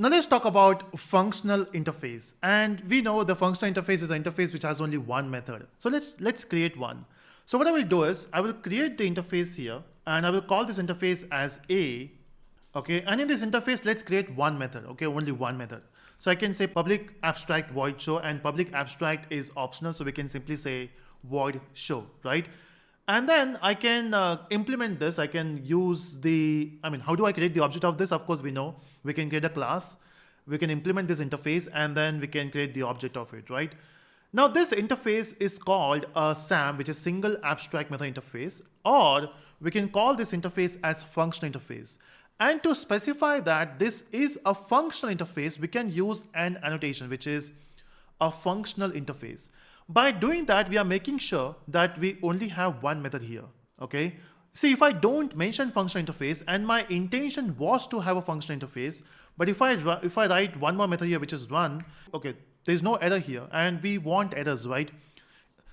Now let's talk about functional interface. And we know the functional interface is an interface which has only one method. So let's create one. So what I will do is I will create the interface here and I will call this interface as A. Okay, and in this interface, let's create one method. Okay, only one method. So I can say public abstract void show, and public abstract is optional. So we can simply say void show, right? And then I can implement this. I can use how do I create the object of this? Of course, we know we can create a class. We can implement this interface and then we can create the object of it, right? Now this interface is called a SAM, which is single abstract method interface, or we can call this interface as functional interface. And to specify that this is a functional interface, we can use an annotation, which is a functional interface. By doing that, we are making sure that we only have one method here, okay? See, if I don't mention functional interface and my intention was to have a functional interface, but if I write one more method here, which is run, okay, there's no error here and we want errors, right?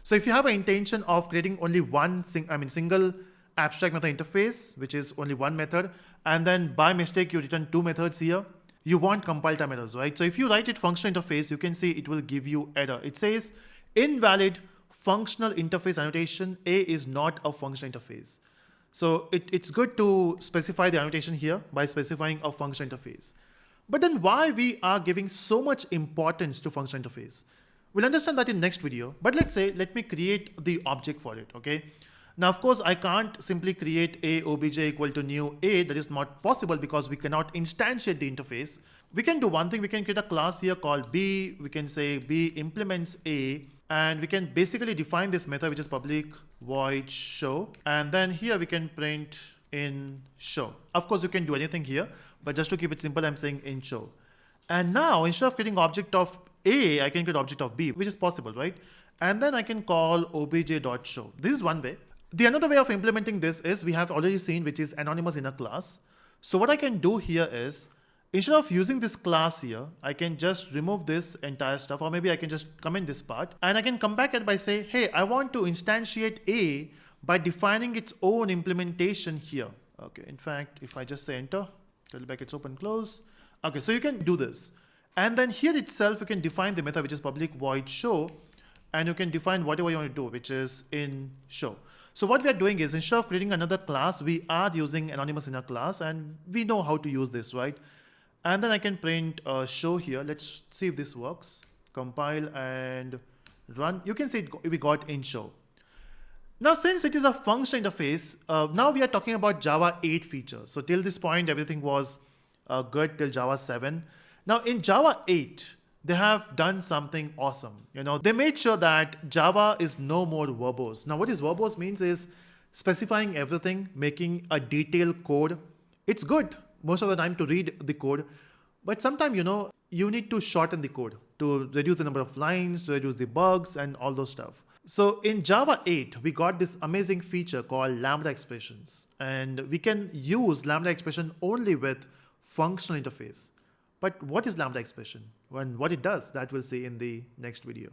So if you have an intention of creating only one single abstract method interface, which is only one method, and then by mistake you return two methods here, you want compile time errors, right? So if you write it functional interface, you can see it will give you error. It says invalid functional interface annotation. A is not a functional interface. So it's good to specify the annotation here by specifying a functional interface. But then why we are giving so much importance to functional interface? We'll understand that in next video, but let me create the object for it, okay? Now, of course, I can't simply create a obj equal to new a. That is not possible because we cannot instantiate the interface. We can do one thing. We can create a class here called b. We can say b implements a, and we can basically define this method, which is public void show. And then here we can print in show. Of course, you can do anything here, but just to keep it simple, I'm saying in show. And now instead of creating object of a, I can create object of b, which is possible, right? And then I can call obj.show. This is one way. The another way of implementing this is we have already seen, which is anonymous in a class. So what I can do here is instead of using this class here, I can just remove this entire stuff, or maybe I can just comment this part and I can come back and by say, hey, I want to instantiate a by defining its own implementation here. Okay, in fact, if I just say enter, it'll back it's open, close. Okay, so you can do this. And then here itself, you can define the method, which is public void show, and you can define whatever you want to do, which is in show. So what we are doing is instead of creating another class, we are using anonymous in a class and we know how to use this, right? And then I can print show here. Let's see if this works. Compile and run. You can see we got in show. Now, since it is a functional interface, now we are talking about Java 8 features. So till this point, everything was good till Java 7. Now in Java 8, they have done something awesome. They made sure that Java is no more verbose. Now what is verbose means is specifying everything, making a detailed code. It's good most of the time to read the code, but sometimes, you need to shorten the code to reduce the number of lines, to reduce the bugs and all those stuff. So in Java 8, we got this amazing feature called Lambda expressions, and we can use Lambda expression only with functional interface. But what is Lambda expression? And what it does, that we'll see in the next video.